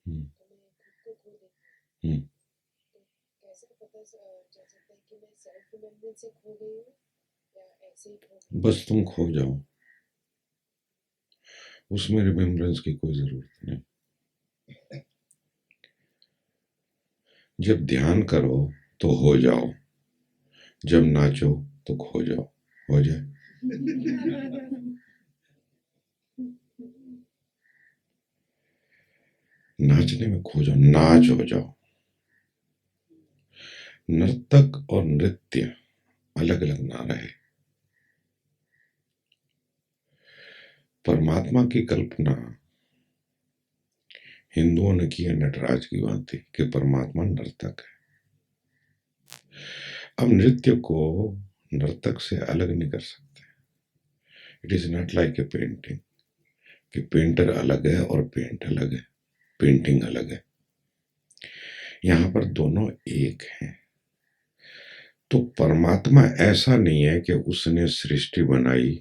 हम्म, हम्म, बस तुम खो जाओ, उसमें रिमेम्बरेंस की कोई जरूरत नहीं। जब ध्यान करो तो हो जाओ, जब नाचो तो खो जाओ, हो जाए। नाचने में खो जाओ, नाच हो जाओ। नर्तक और नृत्य अलग अलग ना रहे। परमात्मा की कल्पना हिंदुओं ने की है नटराज की भांति कि परमात्मा नर्तक है। अब नृत्य को नर्तक से अलग नहीं कर सकते। It is not like a painting कि पेंटर अलग है और पेंट अलग है, पेंटिंग अलग है। यहां पर दोनों एक हैं। तो परमात्मा ऐसा नहीं है कि उसने सृष्टि बनाई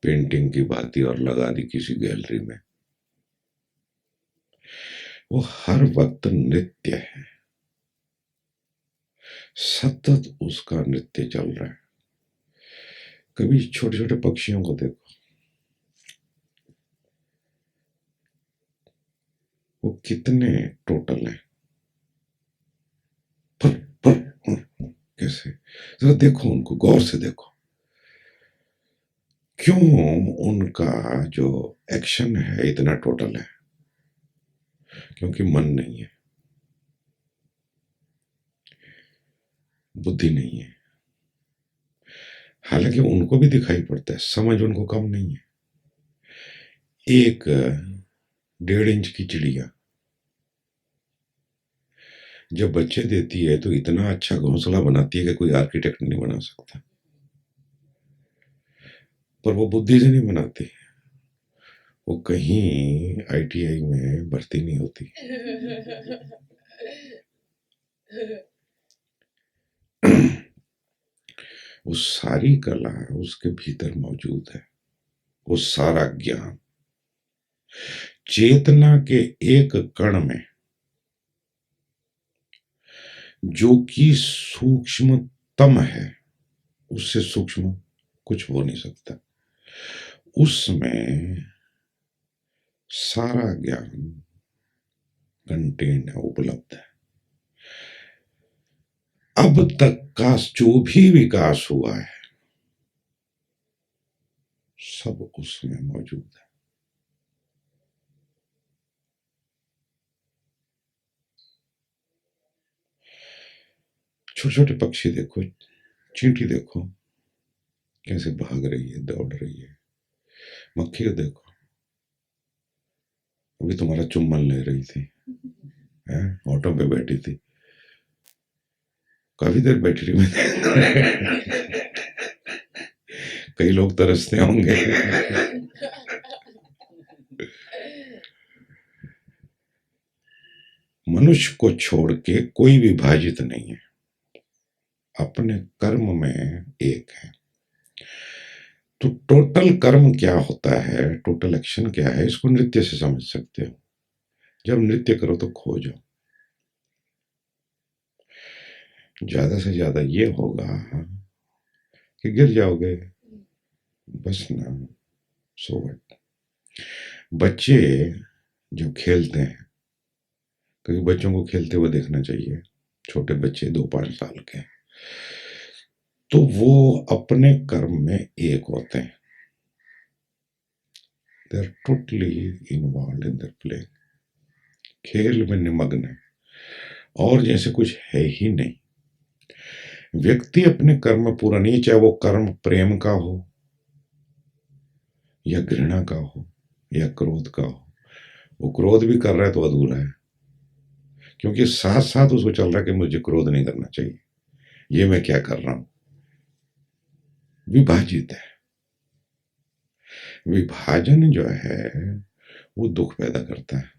पेंटिंग की भांति और लगा दी किसी गैलरी में। वो हर वक्त नृत्य है, सतत उसका नृत्य चल रहा है। कभी छोटे छोटे पक्षियों को देखो, वो कितने टोटल हैं। पर, पर, कैसे, जरा देखो उनको, गौर से देखो। क्यों उनका जो एक्शन है इतना टोटल है? क्योंकि मन नहीं है, बुद्धि नहीं है। हालांकि उनको भी दिखाई पड़ता है, समझ उनको कम नहीं है। एक 1.5 इंच की चिड़िया जब बच्चे देती है तो इतना अच्छा घोंसला बनाती है कि कोई आर्किटेक्ट नहीं बना सकता। पर वो बुद्धि से नहीं बनाती, वो कहीं आईटीआई में भर्ती नहीं होती। वो सारी कला उसके भीतर मौजूद है, वो सारा ज्ञान चेतना के एक कण में, जो कि सूक्ष्मतम है, उससे सूक्ष्म कुछ हो नहीं सकता। उसमें सारा ज्ञान कंटेन है, उपलब्ध है। अब तक का जो भी विकास हुआ है सब उसमें मौजूद है। छोटे छोटे पक्षी देखो, चींटी देखो कैसे भाग रही है, दौड़ रही है। मक्खी को देखो, अभी तुम्हारा चुम्बन ले रही थी, है ऑटो पे बैठी थी, काफी देर बैठी रही मैं। कई लोग तरसते होंगे। मनुष्य को छोड़ के कोई विभाजित नहीं है, अपने कर्म में एक है। तो टोटल कर्म क्या होता है, टोटल एक्शन क्या है, इसको नृत्य से समझ सकते हो। जब नृत्य करो तो खो जाओ। ज्यादा से ज्यादा ये होगा कि गिर जाओगे, बस ना, सो व्हाट। बच्चे जो खेलते हैं, क्योंकि बच्चों को खेलते हुए देखना चाहिए, छोटे बच्चे 2-5 साल के, तो वो अपने कर्म में एक होते हैं। They are totally involve in their play, खेल में निमग्न है और जैसे कुछ है ही नहीं। व्यक्ति अपने कर्म में पूरा नहीं, चाहे वो कर्म प्रेम का हो या घृणा का हो या क्रोध का हो। वो क्रोध भी कर रहा है तो अधूरा है, क्योंकि साथ साथ उसको चल रहा है कि मुझे क्रोध नहीं करना चाहिए, ये मैं क्या कर रहा हूं। विभाजित है। विभाजन जो है वो दुख पैदा करता है।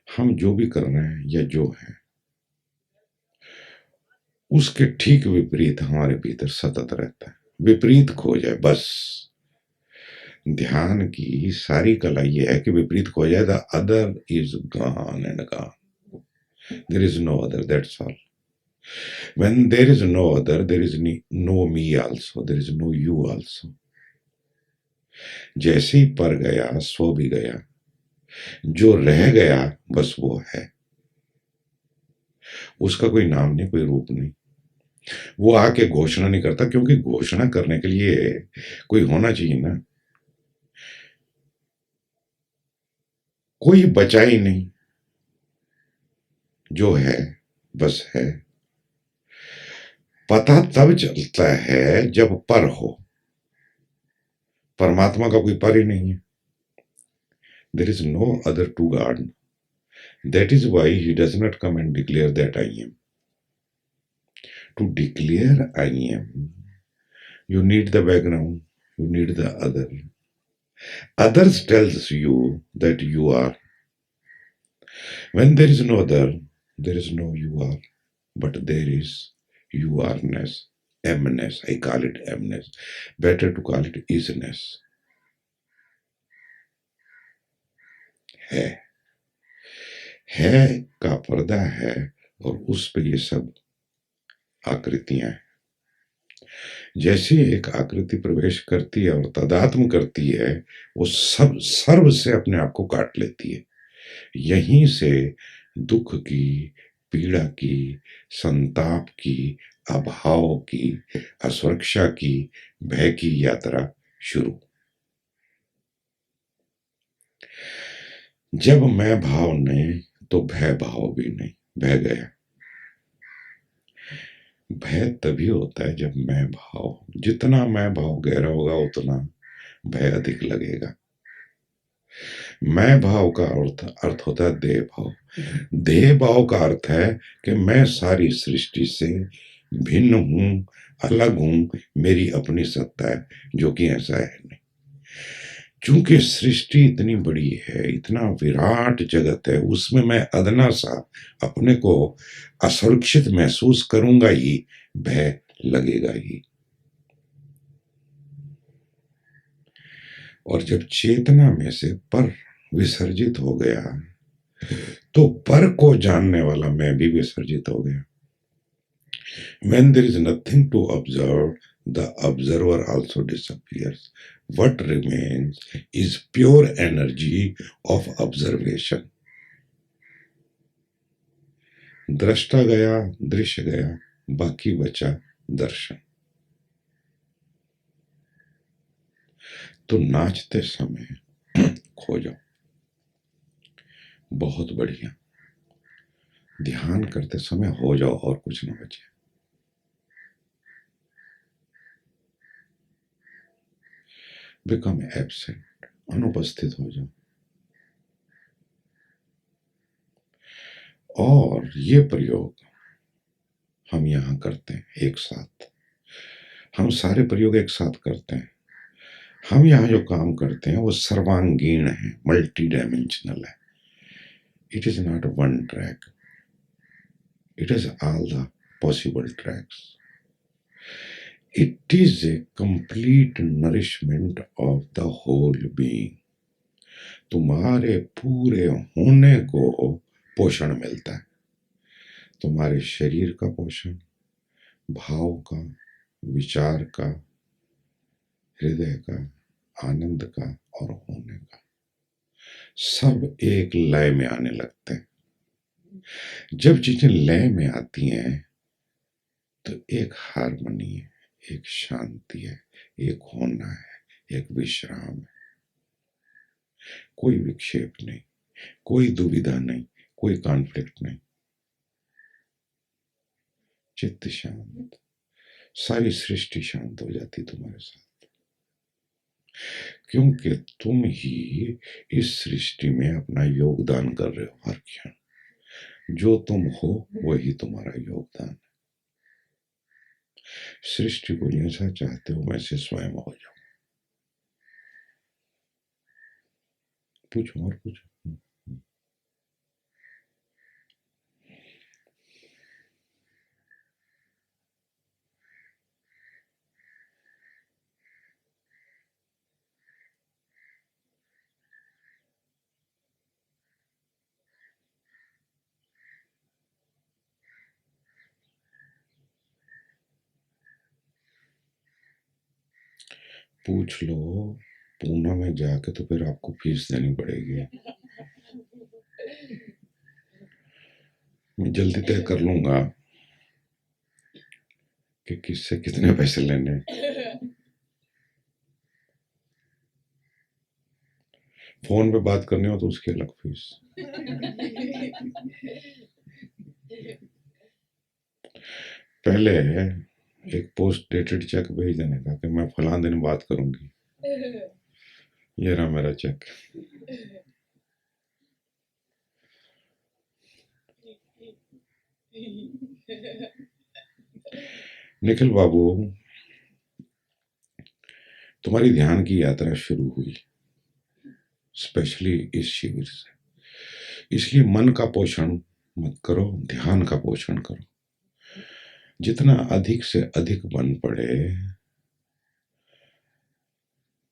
हम जो भी कर रहे हैं या जो है उसके ठीक विपरीत हमारे भीतर सतत रहता है। विपरीत खो जाए बस, ध्यान की सारी कला ये है कि विपरीत को हो जाए, the other is gone and gone, there is no other, that's all. When there is no other, there is no me also, there is no you also. जैसे ही पर गया सो भी गया, जो रह गया बस वो है, उसका कोई नाम नहीं, कोई रूप नहीं. वो आके घोषणा नहीं करता, क्योंकि घोषणा करने के लिए कोई होना चाहिए ना. कोई बचा ही नहीं, जो है बस है. पता तब चलता है जब पर हो. परमात्मा का कोई पर ही नहीं है. There is no other to God. That is why he does not come and declare that I am. To declare I am, you need the background, you need the other. Others tells you that you are. When there is no other, there is no you are, but there is you are-ness, am-ness. I call it am-ness. Better to call it is-ness. है. है का पर्दा है और उस पे ये सब आकृतियां हैं. जैसे एक आकृति प्रवेश करती है और तादात्म्य करती है, वो सब सर्व से अपने आप को काट लेती है. यहीं से दुख की, पीड़ा की, संताप की, अभाव की, असुरक्षा की, भय की यात्रा शुरू. जब मैं भाव नहीं तो भय भाव भी नहीं, भय गया. भय तभी होता है जब मैं भाव, जितना मैं भाव गहरा होगा उतना भय अधिक लगेगा. मैं भाव का अर्थ होता है देह भाव. देह भाव का अर्थ है कि मैं सारी सृष्टि से भिन्न हूं, अलग हूं, मेरी अपनी सत्ता है, जो कि ऐसा है नहीं. चूंकि सृष्टि इतनी बड़ी है, इतना विराट जगत है, उसमें मैं अदना सा अपने को असुरक्षित महसूस करूंगा ही, भय लगेगा ही. और जब चेतना में से पर विसर्जित हो गया, तो पर को जानने वाला मैं भी विसर्जित हो गया. When there is nothing to observe, the observer also disappears. What remains is pure energy of observation. दृष्टा गया, दृश्य गया, बाकी बचा दर्शन. तो नाचते समय खो जाओ, बहुत बढ़िया. ध्यान करते समय हो जाओ और कुछ ना बचे. बिकम एब्सेंट, अनुपस्थित हो जाओ. और ये प्रयोग हम यहां करते हैं एक साथ. हम सारे प्रयोग एक साथ करते हैं. हम यहाँ जो काम करते हैं वो सर्वांगीण है, मल्टी डायमेंशनल है. It is not one track, it is all the possible tracks. It is a complete nourishment of the whole being. तुम्हारे पूरे होने को पोषण मिलता है. तुम्हारे शरीर का पोषण, भाव का, विचार का, हृदय का, आनंद का और होने का, सब एक लय में आने लगते हैं. जब चीजें लय में आती हैं तो एक हार्मनी है, एक शांति है, एक होना है, एक विश्राम है. कोई विक्षेप नहीं, कोई दुविधा नहीं, कोई कॉन्फ्लिक्ट नहीं. चित्त शांत, सारी सृष्टि शांत हो जाती तुम्हारे साथ, क्योंकि तुम ही इस सृष्टि में अपना योगदान कर रहे हो. हर क्षण जो तुम हो वही तुम्हारा योगदान है. सृष्टि को जैसा चाहते हो वैसे स्वयं हो जाओ. पूछो और पूछो. पूछ लो पूना में जाके, तो फिर आपको फीस देनी पड़ेगी। मैं जल्दी तय कर लूंगा कि किससे कितने पैसे लेने। फोन पे बात करनी हो तो उसकी अलग फीस। पहले एक पोस्ट डेटेड चेक भेज देने का कि मैं फलां दिन बात करूंगी, ये रहा मेरा चेक। निखिल बाबू, तुम्हारी ध्यान की यात्रा शुरू हुई स्पेशली इस शिविर से, इसलिए मन का पोषण मत करो, ध्यान का पोषण करो। जितना अधिक से अधिक बन पड़े,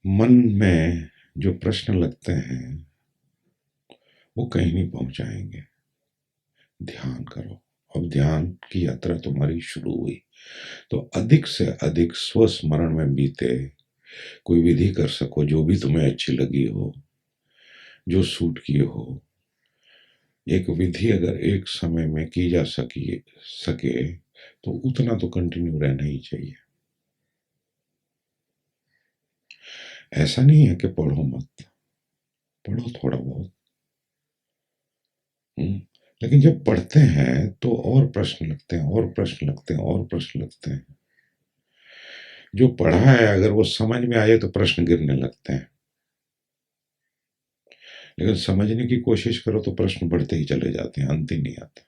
मन में जो प्रश्न लगते हैं वो कहीं नहीं पहुंचाएंगे। ध्यान करो। अब ध्यान की यात्रा तुम्हारी शुरू हुई तो अधिक से अधिक स्वस्मरण में बीते कोई विधि कर सको जो भी तुम्हें अच्छी लगी हो, जो सूट की हो। एक विधि अगर एक समय में की जा सके तो उतना तो कंटिन्यू रहना ही चाहिए। ऐसा नहीं है कि पढ़ो मत, पढ़ो थोड़ा बहुत। लेकिन जब पढ़ते हैं तो और प्रश्न लगते हैं, और प्रश्न लगते हैं, और प्रश्न लगते हैं। जो पढ़ा है अगर वो समझ में आए तो प्रश्न गिरने लगते हैं, लेकिन समझने की कोशिश करो तो प्रश्न बढ़ते ही चले जाते हैं, अंत ही नहीं आता।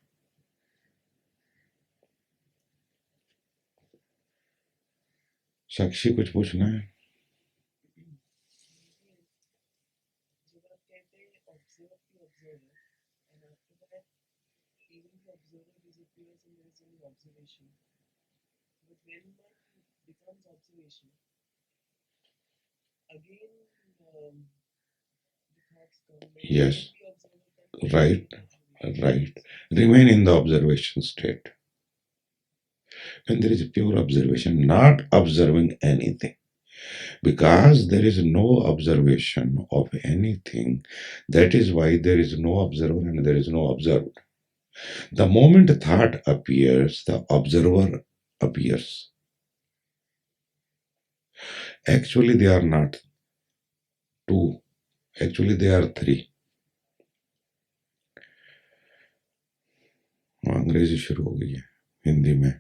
साक्षी कुछ पूछना है? Yes, right, right. Remain in the observation state. When there is pure observation, not observing anything. Because there is no observation of anything, that is why there is no observer and there is no observed. The moment thought appears, the observer appears. Actually, they are not two. Actually, they are three. अंग्रेजी शुरू हो गई है हिंदी में।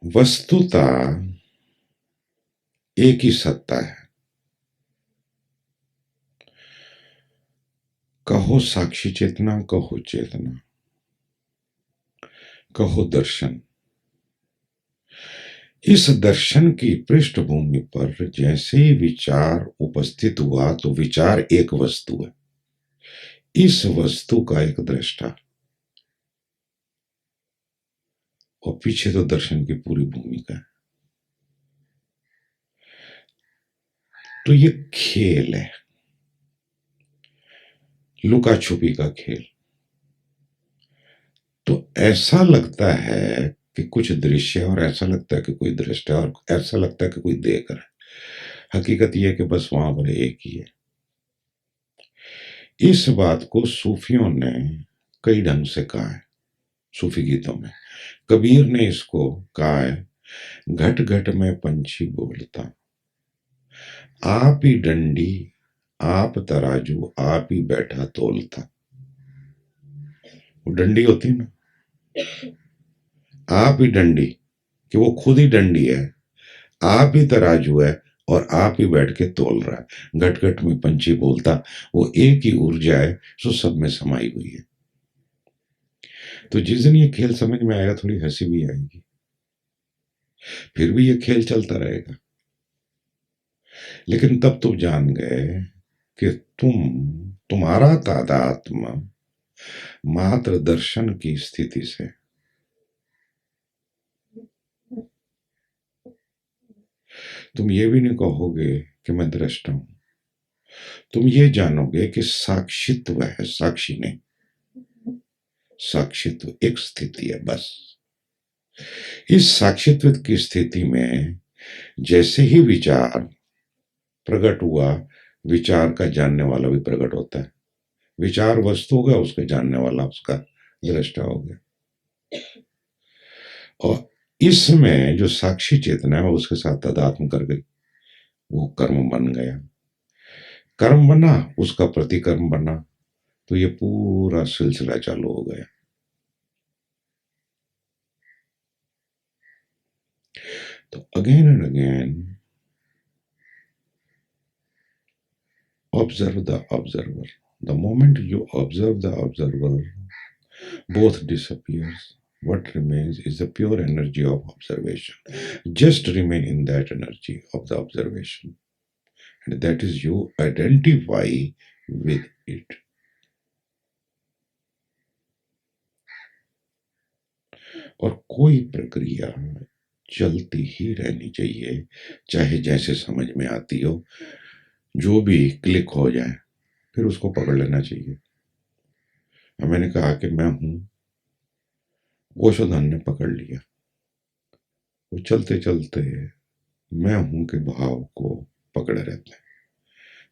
वस्तुता एक ही सत्ता है। कहो साक्षी चेतना, कहो चेतना, कहो दर्शन। इस दर्शन की पृष्ठभूमि पर जैसे ही विचार उपस्थित हुआ तो विचार एक वस्तु है, इस वस्तु का एक दृष्टा, और पीछे तो दर्शन की पूरी भूमिका है। तो ये खेल है, लुका छुपी का खेल। तो ऐसा लगता है कि कुछ दृश्य, और ऐसा लगता है कि कोई दृष्टा, और ऐसा लगता है कि कोई देख रहा है। हकीकत यह है कि बस वहां पर एक ही है। इस बात को सूफियों ने कई ढंग से कहा है। सूफी गीतों में कबीर ने इसको कहा है, घट घट में पंछी बोलता, आप ही डंडी आप तराजू, आप ही बैठा तोलता। वो डंडी होती है ना, आप ही डंडी, कि वो खुद ही डंडी है, आप ही तराजू है, और आप ही बैठ के तोल रहा है। घट घट में पंछी बोलता, वो एक ही ऊर्जा है जो सब में समाई हुई है। तो जिस दिन ये खेल समझ में आएगा थोड़ी हंसी भी आएगी, फिर भी ये खेल चलता रहेगा। लेकिन तब तुम जान गए कि तुम्हारा तादात्म्य मात्र दर्शन की स्थिति से, तुम ये भी नहीं कहोगे कि मैं दृष्टा हूं, तुम ये जानोगे कि साक्षित्व है, साक्षी नहीं। साक्षित्व एक स्थिति है बस। इस साक्षित्व की स्थिति में जैसे ही विचार प्रकट हुआ, विचार का जानने वाला भी प्रकट होता है। विचार वस्तु हो गया, उसके जानने वाला उसका दृष्टा हो गया। और इसमें जो साक्षी चेतना है उसके साथ तादात्म्य कर गई, वो कर्म बन गया। कर्म बना, उसका प्रतिकर्म बना, तो ये पूरा सिलसिला चालू हो गया। तो again and again observe the observer. The moment you observe the observer, both disappears. What remains is the pure energy of observation. Just remain in that energy of the observation. And that is you identify with it. और कोई प्रक्रिया चलती ही रहनी चाहिए, चाहे जैसे समझ में आती हो, जो भी क्लिक हो जाए फिर उसको पकड़ लेना चाहिए। मैंने कहा कि मैं हूं, ओशोधन ने पकड़ लिया। वो चलते चलते मैं हूं के भाव को पकड़े रहते हैं,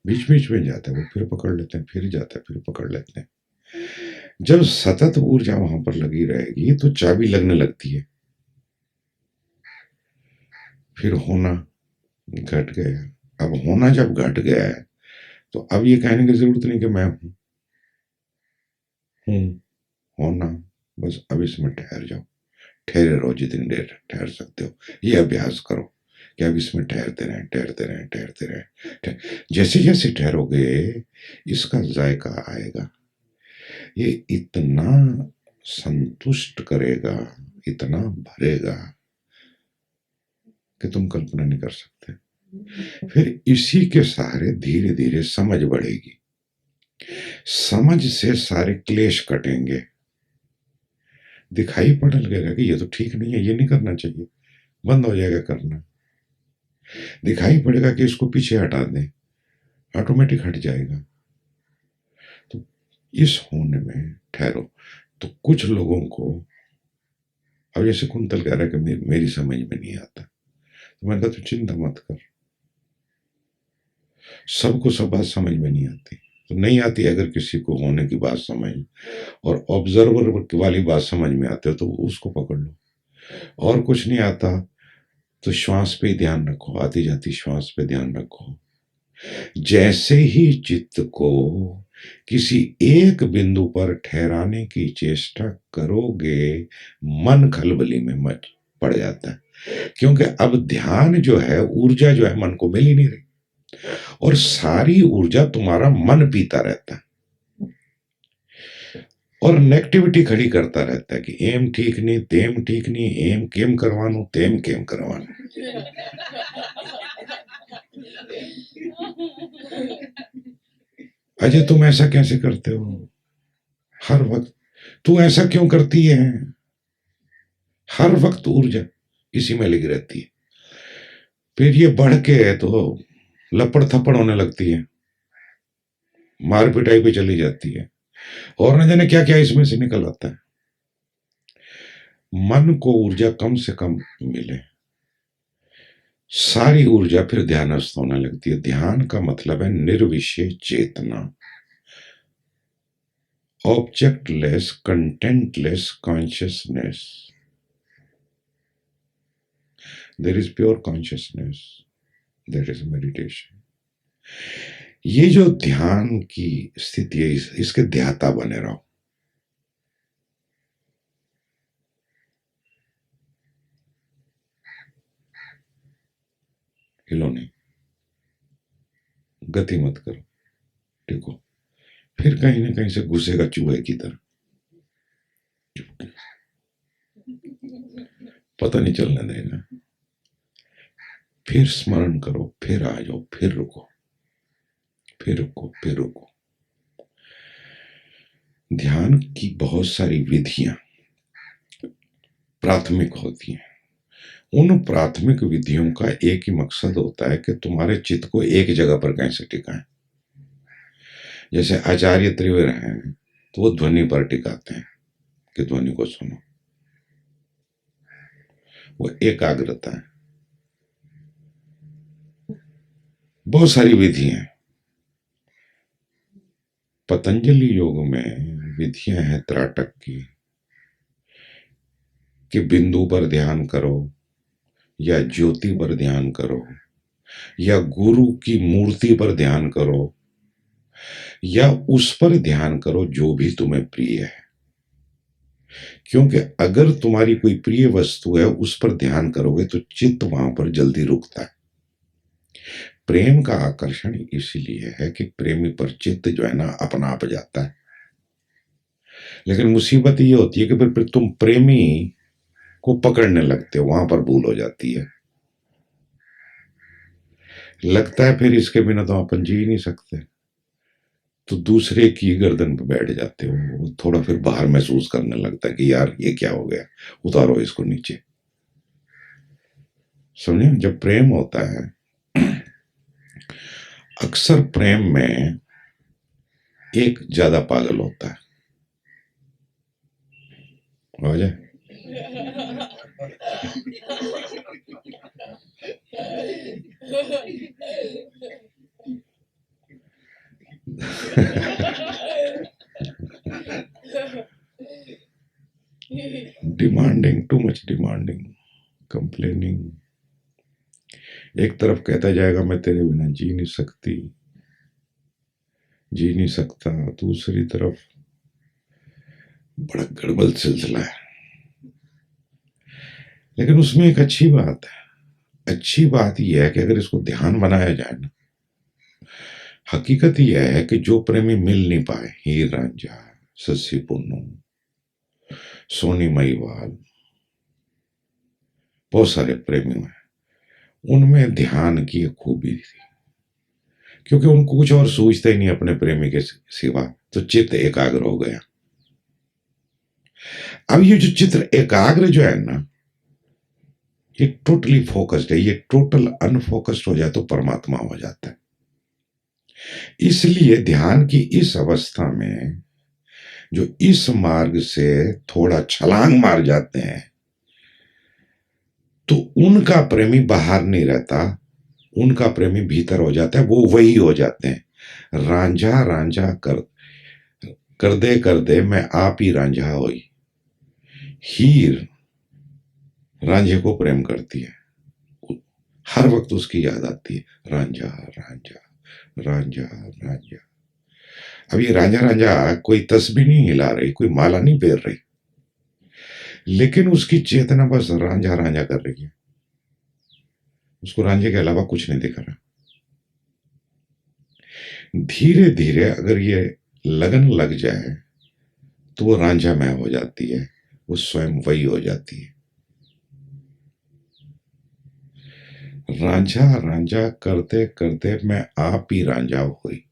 बीच बीच में जाते हैं वो, फिर पकड़ लेते हैं, फिर जाते हैं, फिर पकड़ लेते हैं। जब सतत ऊर्जा वहां पर लगी रहेगी तो चाबी लगने लगती है। फिर होना घट गया। अब होना जब घट गया है तो अब ये कहने की जरूरत नहीं कि मैं हूं, होना, बस अब इसमें ठहर जाओ, ठहरे रहो जितनी देर ठहर सकते हो। ये अभ्यास करो कि अब इसमें ठहरते रहें, ठहरते रहें, ठहरते रहें। जैसे जैसे ठहरोगे इसका जायका आएगा, ये इतना संतुष्ट करेगा, इतना भरेगा कि तुम कल्पना नहीं कर सकते। फिर इसी के सहारे धीरे धीरे समझ बढ़ेगी, समझ से सारे क्लेश कटेंगे। दिखाई पड़ने लगेगा कि ये तो ठीक नहीं है, ये नहीं करना चाहिए, बंद हो जाएगा करना। दिखाई पड़ेगा कि इसको पीछे हटा दें, ऑटोमेटिक हट जाएगा। तो इस होने में ठहरो। तो कुछ लोगों को, अब जैसे कुंतल कह रहा है कि मेरी समझ में नहीं आता, तो मैंने कहा तू चिंता मत कर, सबको सब बात समझ में नहीं आती। तो नहीं आती, अगर किसी को होने की बात समझ और ऑब्जर्वर वाली बात समझ में आते हो तो उसको पकड़ लो। और कुछ नहीं आता तो श्वास पे ध्यान रखो, आती जाती श्वास पे ध्यान रखो। जैसे ही चित्त को किसी एक बिंदु पर ठहराने की चेष्टा करोगे, मन खलबली में मच पड़ जाता है, क्योंकि अब ध्यान जो है, ऊर्जा जो है मन को मिल ही नहीं रही, और सारी ऊर्जा तुम्हारा मन पीता रहता है और नेगेटिविटी खड़ी करता रहता है कि एम ठीक नहीं, तेम ठीक नहीं, एम केम करवानो, तेम केम करवानो। अजय तुम ऐसा कैसे करते हो, हर वक्त तू ऐसा क्यों करती है? हर वक्त ऊर्जा इसी में लगी रहती है। फिर ये बढ़ के तो लपड़ थप्पड़ होने लगती है, मार पिटाई पे चली जाती है, और न जाने क्या क्या इसमें से निकल आता है। मन को ऊर्जा कम से कम मिले, सारी ऊर्जा फिर ध्यानस्थ होने लगती है। ध्यान का मतलब है निर्विषय चेतना, objectless contentless consciousness. There is pure consciousness, that is meditation. ये जो ध्यान की स्थिति है, इसके ध्याता बने रहो। हिलो नहीं, गति मत करो, टिको। फिर कहीं ना कहीं से घुसेगा चूहे की तरह, पता नहीं चलने देगा। फिर स्मरण करो, फिर आ जाओ, फिर रुको, फिर रुको, फिर रुको। ध्यान की बहुत सारी विधियां प्राथमिक होती हैं। उन प्राथमिक विधियों का एक ही मकसद होता है कि तुम्हारे चित्त को एक जगह पर कैसे टिकाएं। जैसे आचार्य त्रिविर हैं तो वो ध्वनि पर टिकाते हैं कि ध्वनि को सुनो। वो एकाग्रता है। बहुत सारी विधि हैं पतंजलि योग में, विधियां हैं त्राटक की, कि बिंदु पर ध्यान करो, या ज्योति पर ध्यान करो, या गुरु की मूर्ति पर ध्यान करो, या उस पर ध्यान करो जो भी तुम्हें प्रिय है। क्योंकि अगर तुम्हारी कोई प्रिय वस्तु है, उस पर ध्यान करोगे तो चित्त वहां पर जल्दी रुकता है। प्रेम का आकर्षण इसीलिए है कि प्रेमी पर चित्त जो है ना अपना आप जाता है। लेकिन मुसीबत ये होती है कि फिर तुम प्रेमी को पकड़ने लगते हो, वहां पर भूल हो जाती है। लगता है फिर इसके बिना तो अपन जी ही नहीं सकते, तो दूसरे की गर्दन पे बैठ जाते हो, थोड़ा फिर बाहर महसूस करने लगता है कि यार ये क्या हो गया, उतारो इसको नीचे। समझे? जब प्रेम होता है, अक्सर प्रेम में एक ज्यादा पागल होता है। हो जाए demanding, too much demanding, complaining. एक तरफ कहता जाएगा मैं तेरे बिना जी नहीं सकती, जी नहीं सकता, दूसरी तरफ बड़ा गड़बड़ सिलसिला है। लेकिन उसमें एक अच्छी बात है, अच्छी बात यह है कि अगर इसको ध्यान बनाया जाए ना, हकीकत यह है कि जो प्रेमी मिल नहीं पाए, हीर रांझा, सस्सी पुन्नू, सोनी महिवाल, बहुत सारे प्रेमी हैं, उनमें ध्यान की एक खूबी थी, क्योंकि उनको कुछ और सोचते ही नहीं अपने प्रेमी के सिवा, तो चित्त एकाग्र हो गया। अब ये जो चित्र एकाग्र जो है ना, ये टोटली फोकस्ड है, ये टोटल अनफोकस्ड हो जाए तो परमात्मा हो जाता है। इसलिए ध्यान की इस अवस्था में जो इस मार्ग से थोड़ा छलांग मार जाते हैं, तो उनका प्रेमी बाहर नहीं रहता, उनका प्रेमी भीतर हो जाता है, वो वही हो जाते हैं। रांझा रांझा कर दे मैं आप ही रांझा होई। हीर रांझे को प्रेम करती है, हर वक्त उसकी याद आती है, रांझा रांझा रांझा रांझा। अब ये रांझा रांझा कोई तस्बीह नहीं हिला रही, कोई माला नहीं फेर रही, लेकिन उसकी चेतना बस रांझा रांझा कर रही है, उसको रांझे के अलावा कुछ नहीं दिख रहा। धीरे धीरे अगर ये लगन लग जाए तो वो रांझा में हो जाती है, वो स्वयं वही हो जाती है। रांझा रांझा करते करते मैं आप ही रांझा हुई,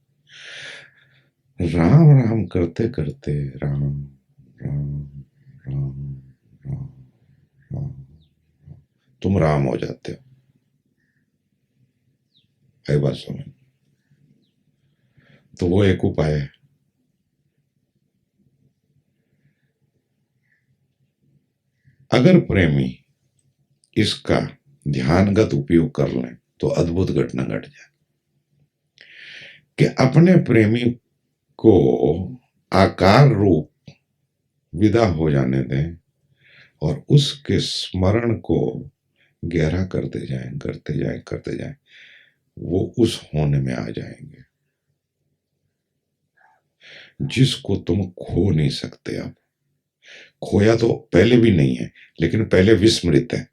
राम राम करते करते राम राम राम राम राम, तुम राम हो जाते हो। है बात समझ? तो वो एक उपाय है। अगर प्रेमी इसका ध्यानगत उपयोग कर लें तो अद्भुत घटना घट जाए कि अपने प्रेमी को आकार रूप विदा हो जाने दें और उसके स्मरण को गहरा करते जाएं, करते जाएं, करते जाएं, वो उस होने में आ जाएंगे जिसको तुम खो नहीं सकते। अब खोया तो पहले भी नहीं है, लेकिन पहले विस्मृत है।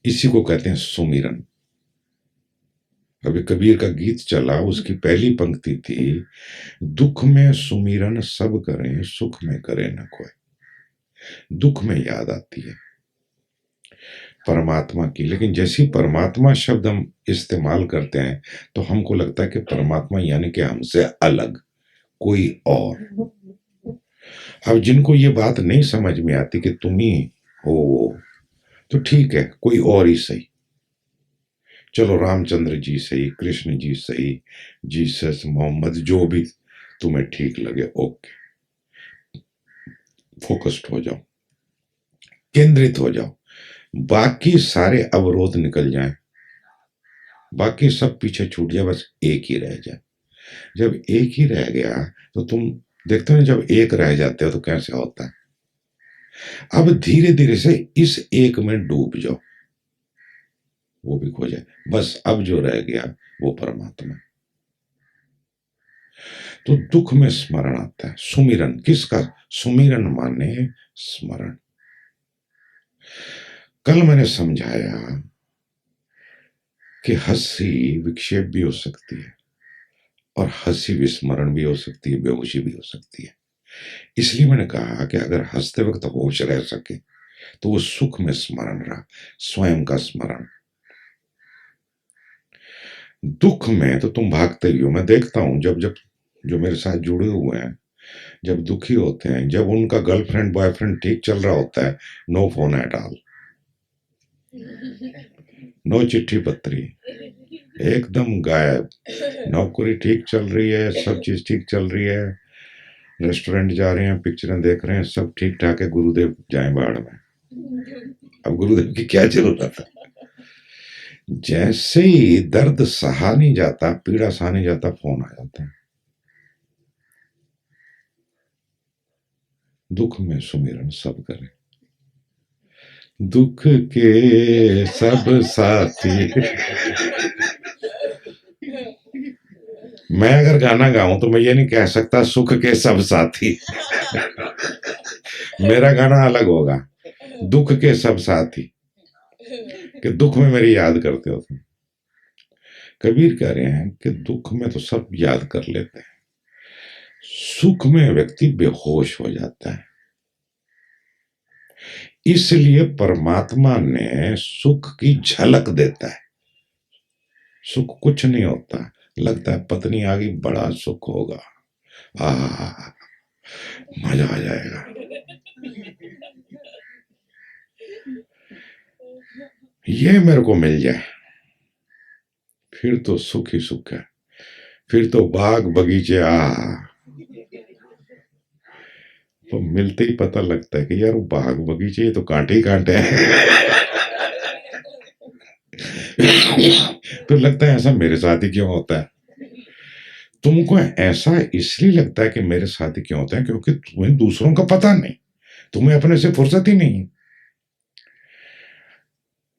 इसी को कहते हैं सुमिरन। अभी कबीर का गीत चला, उसकी पहली पंक्ति थी, दुख में सुमिरन सब करें, सुख में करे न कोई। दुख में याद आती है परमात्मा की, लेकिन जैसी परमात्मा शब्द हम इस्तेमाल करते हैं तो हमको लगता है कि परमात्मा यानी कि हमसे अलग कोई और। अब जिनको ये बात नहीं समझ में आती कि तुम ही हो, तो ठीक है, कोई और ही सही, चलो रामचंद्र जी सही, कृष्ण जी सही, जीसस, मोहम्मद, जो भी तुम्हें ठीक लगे, ओके, फोकस्ड हो जाओ, केंद्रित हो जाओ। बाकी सारे अवरोध निकल जाएं, बाकी सब पीछे छूट जाए, बस एक ही रह जाए। जब एक ही रह गया तो तुम देखते हो ना, जब एक रह जाते हो तो कैसे होता है। अब धीरे धीरे से इस एक में डूब जाओ, वो भी खो जाए, बस अब जो रह गया वो परमात्मा। तो दुख में स्मरण आता है, सुमिरन किसका? सुमिरन माने स्मरण। कल मैंने समझाया कि हंसी विक्षेप भी हो सकती है और हंसी विस्मरण भी हो सकती है, बेहोशी भी हो सकती है। इसलिए मैंने कहा कि अगर हंसते वक्त होश रह सके तो वो सुख में स्मरण रहा, स्वयं का स्मरण। दुख में तो तुम भागते ही हो। मैं देखता हूं जब जब जो मेरे साथ जुड़े हुए हैं, जब दुखी होते हैं, जब उनका गर्लफ्रेंड बॉयफ्रेंड ठीक चल रहा होता है, no phone at all, no चिट्ठी पत्री, एकदम गायब। नौकरी ठीक चल रही है, सब चीज ठीक चल रही है, रेस्टोरेंट जा रहे हैं, पिक्चरें देख रहे हैं, सब ठीक ठाक है, गुरुदेव जाए बाढ़ में। अब गुरुदेव की क्या जरूरत है। जैसे ही दर्द सहा नहीं जाता, पीड़ा सहा नहीं जाता, फोन आ जाता है। दुख में सुमिरन सब करें, दुख के सब साथी। मैं अगर गाना गाऊं तो मैं ये नहीं कह सकता सुख के सब साथी। मेरा गाना अलग होगा, दुख के सब साथी, कि दुख में मेरी याद करते हो तुम। कबीर कह रहे हैं कि दुख में तो सब याद कर लेते हैं, सुख में व्यक्ति बेहोश हो जाता है। इसलिए परमात्मा ने सुख की झलक देता है। सुख कुछ नहीं होता, लगता है पत्नी आ गई बड़ा सुख होगा, आ मजा आ जाएगा। ये मेरे को मिल जाए फिर तो सुख ही सुख है, फिर तो बाग बगीचे तो मिलते ही पता लगता है कि यार वो बाग बगीचे तो कांटे ही कांटे हैं। तो लगता है ऐसा मेरे साथ ही क्यों होता है। तुमको ऐसा इसलिए लगता है कि मेरे साथ ही क्यों होता है क्योंकि तुम्हें दूसरों का पता नहीं, तुम्हें अपने से फुर्सत ही नहीं।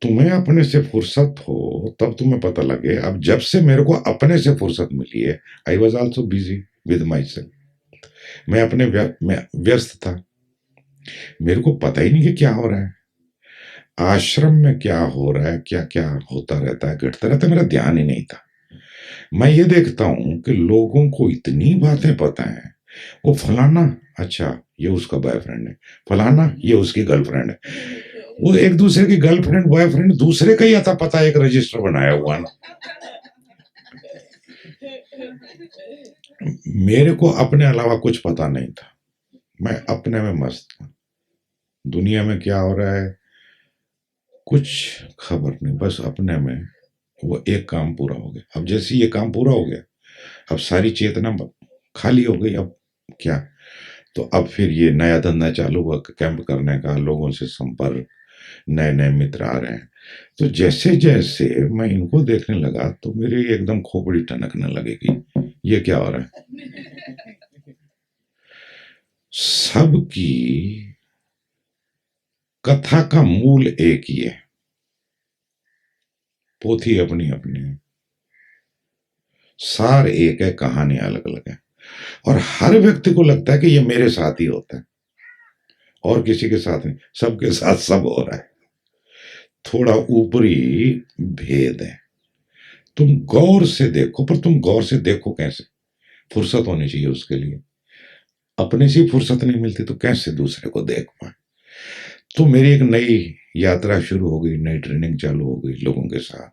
तुम्हें अपने से फुर्सत हो तब तुम्हें पता लगे। अब जब से मेरे को अपने से फुर्सत मिली है, I was also busy with my self. मैं अपने मैं व्यस्त था, मेरे को पता ही नहीं कि क्या हो रहा है, आश्रम में क्या हो रहा है, क्या क्या होता रहता है, घटता रहता है, मेरा ध्यान ही नहीं था। मैं ये देखता हूं कि लोगों को इतनी बातें पता है, वो फलाना अच्छा ये उसका बॉयफ्रेंड है, फलाना ये उसकी गर्लफ्रेंड है, वो एक दूसरे की गर्लफ्रेंड बॉयफ्रेंड दूसरे का ही आता पता, एक रजिस्टर बनाया हुआ ना। मेरे को अपने अलावा कुछ पता नहीं था, मैं अपने में मस्त था, दुनिया में क्या हो रहा है कुछ खबर नहीं, बस अपने में। वो एक काम पूरा हो गया, अब जैसे ये काम पूरा हो गया, अब सारी चेतना खाली हो गई। अब क्या, तो अब फिर ये नया धंधा चालू हुआ कैंप करने का, लोगों से संपर्क, नए नए मित्र आ रहे हैं। तो जैसे जैसे मैं इनको देखने लगा तो मेरी एकदम खोपड़ी टनकने लगेगी, ये क्या हो रहा है। सबकी कथा का मूल एक ही है, पोथी अपनी अपनी है, सार एक है, कहानी अलग अलग है। और हर व्यक्ति को लगता है कि ये मेरे साथ ही होता है और किसी के साथ नहीं, सबके साथ सब हो रहा है। थोड़ा ऊपरी भेद है। तुम गौर से देखो, पर तुम गौर से देखो कैसे, फुर्सत होनी चाहिए उसके लिए। अपने से फुर्सत नहीं मिलती तो कैसे दूसरे को देख पाए। तो मेरी एक नई यात्रा शुरू हो गई, नई ट्रेनिंग चालू हो गई लोगों के साथ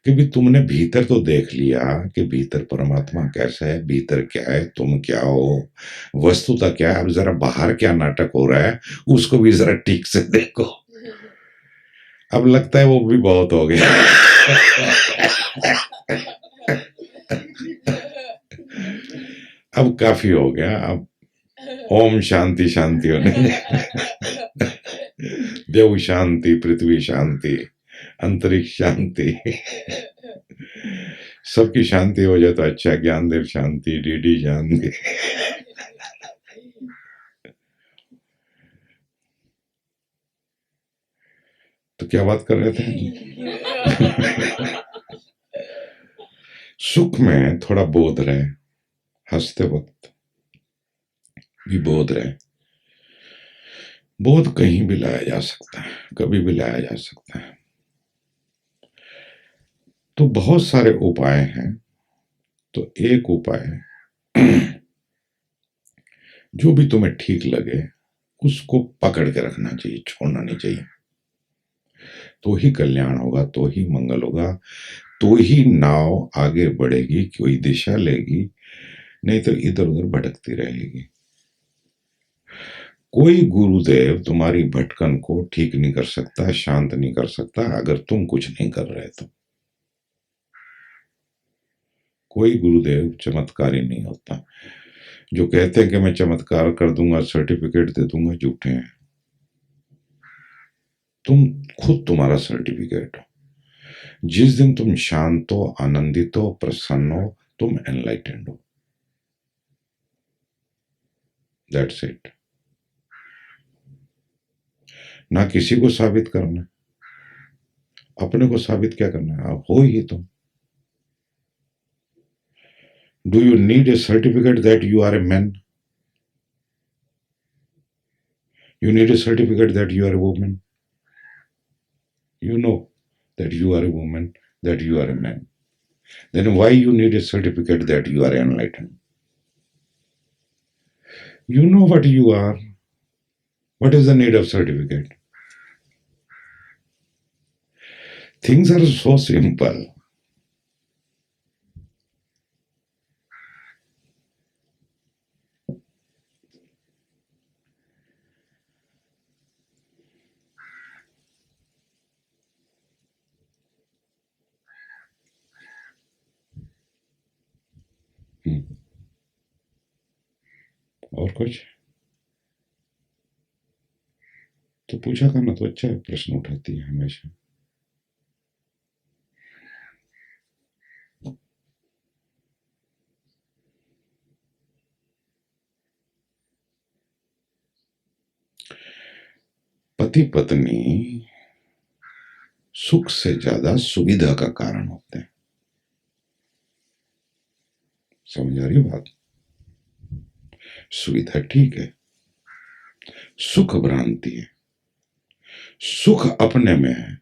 कि भी तुमने भीतर तो देख लिया कि भीतर परमात्मा कैसा है, भीतर क्या है, तुम क्या हो, वस्तुता क्या है, अब जरा बाहर क्या नाटक हो रहा है उसको भी जरा ठीक से देखो। अब लगता है वो भी बहुत हो गया। अब काफी हो गया, अब ओम शांति शांति होने। देव शांति, पृथ्वी शांति, अंतरिक्ष शांति। सबकी शांति हो जाए तो अच्छा। ज्ञानदेव शांति, डीडी शांति। तो क्या बात कर रहे थे? सुख में थोड़ा बोध रहे, हंसते वक्त भी बोध रहे। बोध कहीं भी लाया जा सकता है, कभी भी लाया जा सकता है। तो बहुत सारे उपाय हैं। तो एक उपाय जो भी तुम्हें ठीक लगे उसको पकड़ के रखना चाहिए, छोड़ना नहीं चाहिए। तो ही कल्याण होगा, तो ही मंगल होगा, तो ही नाव आगे बढ़ेगी, कोई दिशा लेगी, नहीं तो इधर उधर भटकती रहेगी। कोई गुरुदेव तुम्हारी भटकन को ठीक नहीं कर सकता, शांत नहीं कर सकता, अगर तुम कुछ नहीं कर रहे तो। कोई गुरुदेव चमत्कारी नहीं होता। जो कहते हैं कि मैं चमत्कार कर दूंगा, सर्टिफिकेट दे दूंगा, झूठे हैं। तुम खुद तुम्हारा सर्टिफिकेट हो। जिस दिन तुम शांत हो, आनंदित हो, प्रसन्न हो, तुम एनलाइटेंड हो। That's it. ना किसी को साबित करना, अपने को साबित क्या करना है, आप हो ही तुम। Do you need a certificate that you are a man? You need a certificate that you are a woman. You know that you are a woman, that you are a man. Then why you need a certificate that you are enlightened? You know what you are. What is the need of certificate? Things are so simple. और कुछ तो पूछा करना तो अच्छा है, प्रश्न उठाती है हमेशा। पति पत्नी सुख से ज्यादा सुविधा का कारण होते हैं। समझ आ रही बात? सुविधा ठीक है, सुख भ्रांति है। सुख अपने में है,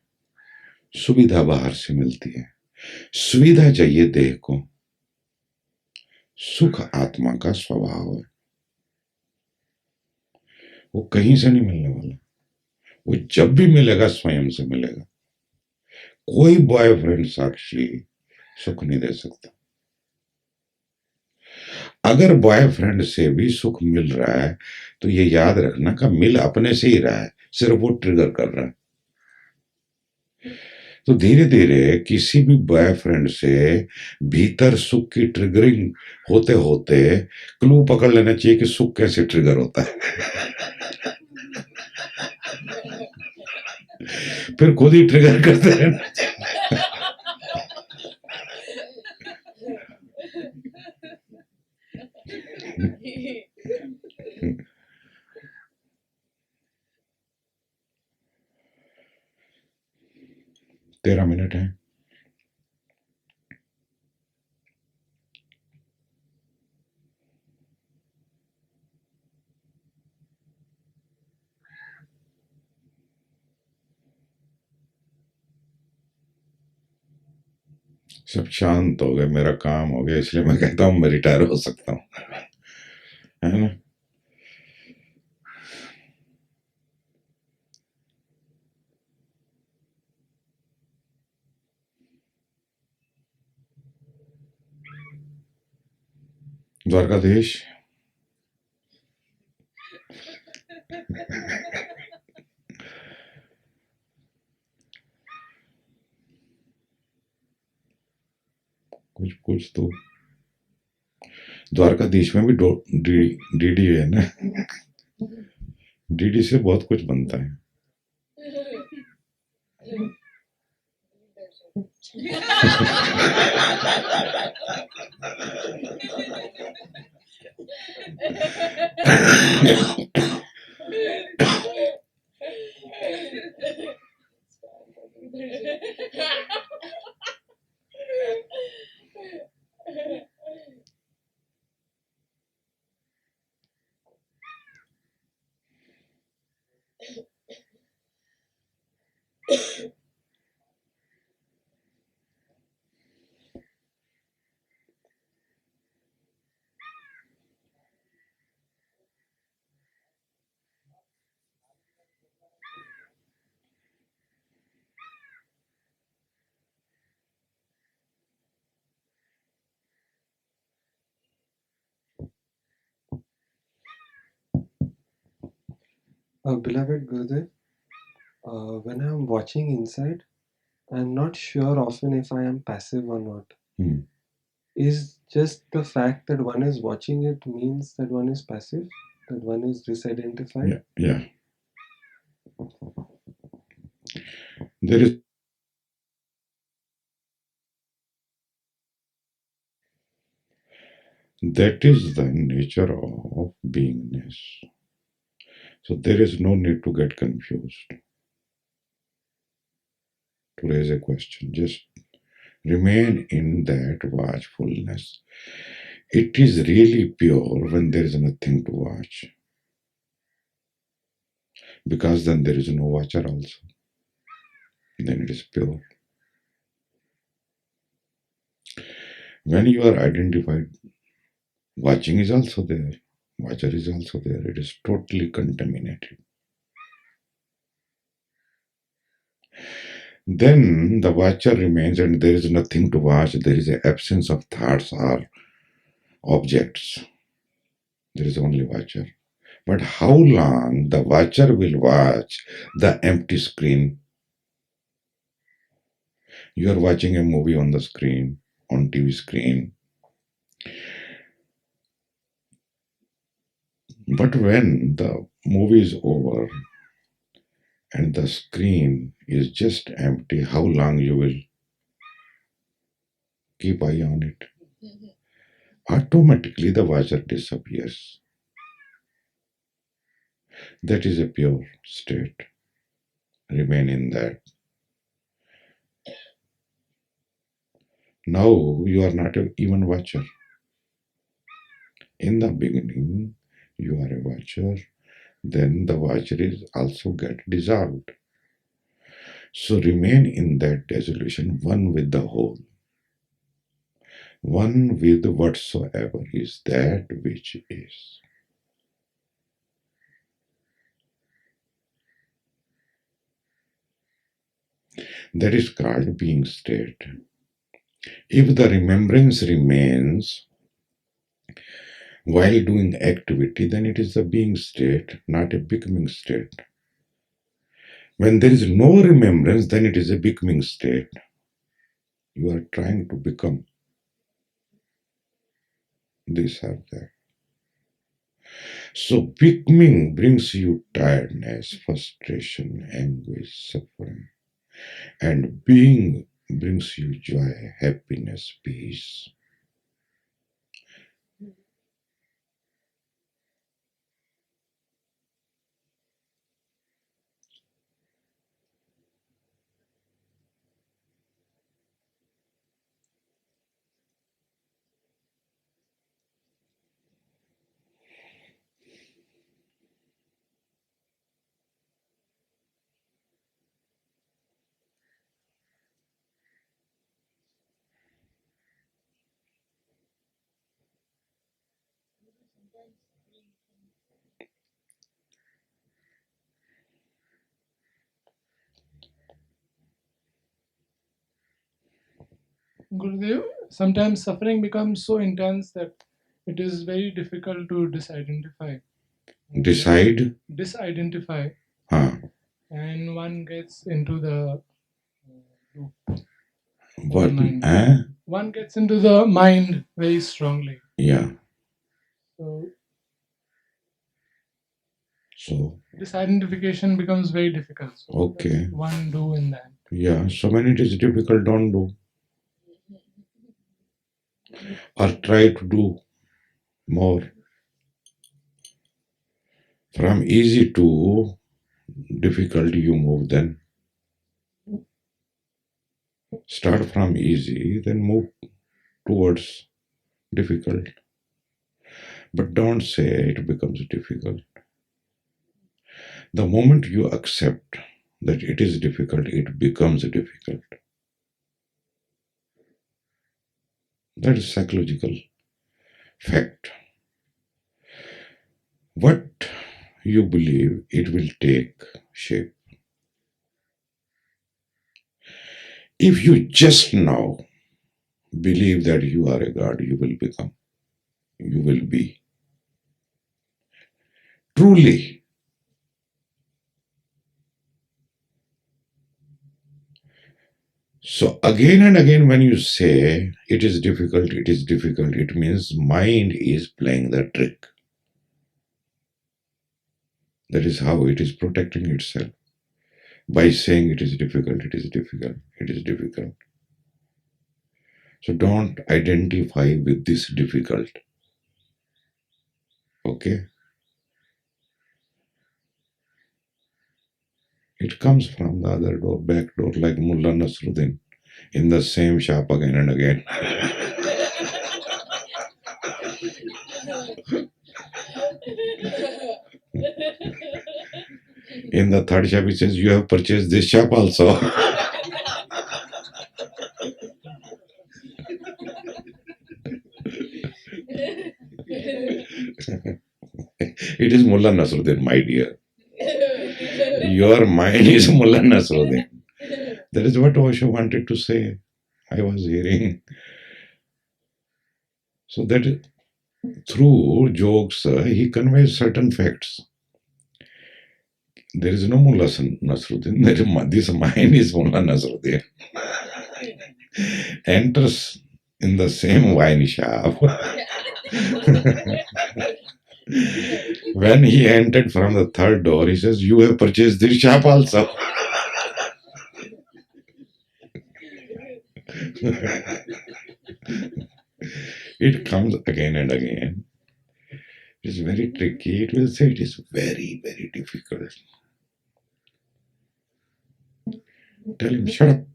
सुविधा बाहर से मिलती है। सुविधा चाहिए देह को, सुख आत्मा का स्वभाव है। वो कहीं से नहीं मिलने वाला, वो जब भी मिलेगा स्वयं से मिलेगा। कोई बॉयफ्रेंड साक्षी सुख नहीं दे सकता। अगर बॉयफ्रेंड से भी सुख मिल रहा है तो ये याद रखना कि मिल अपने से ही रहा है, सिर्फ वो ट्रिगर कर रहा है। तो धीरे धीरे किसी भी बॉयफ्रेंड से भीतर सुख की ट्रिगरिंग होते होते क्लू पकड़ लेना चाहिए कि सुख कैसे ट्रिगर होता है। फिर खुद ही ट्रिगर करते रहना चाहिए। 13 मिनट है। सब शांत हो गए, मेरा काम हो गया, इसलिए मैं कहता हूँ मैं रिटायर हो सकता हूँ, है ना? द्वारकाधीश। कुछ तो द्वारकाधीश में भी डीडी है ना। डीडी से बहुत कुछ बनता है। Beloved Gurudev, when I'm watching inside, I'm not sure often if I am passive or not. Hmm. Is just the fact that one is watching it means that one is passive, that one is disidentified? Yeah. There is that is the nature of beingness. So there is no need to get confused, to raise a question. Just remain in that watchfulness. It is really pure when there is nothing to watch, because then there is no watcher also. Then it is pure. When you are identified, watching is also there, watcher is also there. It is totally contaminated. Then the watcher remains and there is nothing to watch. There is an absence of thoughts or objects. There is only watcher. But how long the watcher will watch the empty screen? You are watching a movie on the screen, on TV screen. But when the movie is over and the screen is just empty, how long you will keep eye on it? Automatically the watcher disappears. That is a pure state. Remain in that. Now you are not even watcher. In the beginning, you are a watcher, then the watcher is also get dissolved. So remain in that dissolution, one with the whole, one with whatsoever is that which is. That is called being state. If the remembrance remains while doing activity, then it is the being state, not a becoming state. When there is no remembrance, then it is a becoming state. You are trying to become this or that. So becoming brings you tiredness, frustration, anguish, suffering. And being brings you joy, happiness, peace. Gurudev, sometimes suffering becomes so intense that it is very difficult to disidentify. Decide. Disidentify, Huh. and one gets into the loop. What? Mind. One gets into the mind very strongly. Yeah. So So this identification becomes very difficult. So okay. one do in that. Yeah, so when it is difficult, don't do. Or try to do more. From easy to difficult, you move then. Start from easy, then move towards difficult. But don't say it becomes difficult. The moment you accept that it is difficult, it becomes difficult. That is psychological fact. What you believe, it will take shape. If you just now believe that you are a god, you will become, you will be. Truly. So again and again when you say it is difficult, it means mind is playing the trick. That is how it is protecting itself. By saying it is difficult, it is difficult, it is difficult. So don't identify with this difficult. Okay? It comes from the other door, back door, like Mullah Nasruddin, in the same shop again and again. In the third shop, it says, you have purchased this shop also. It is Mullah Nasruddin, my dear. Your mind is Mullah Nasruddin. That is what Osho wanted to say. I was hearing. So that through jokes, he conveys certain facts. There is no Mullah Nasruddin. This mind is Mullah Nasruddin. Enters in the same wine shop. When he entered from the third door, he says, you have purchased this shop also. It comes again and again. It is very tricky. It will say it is very, very difficult. Tell him, shut up.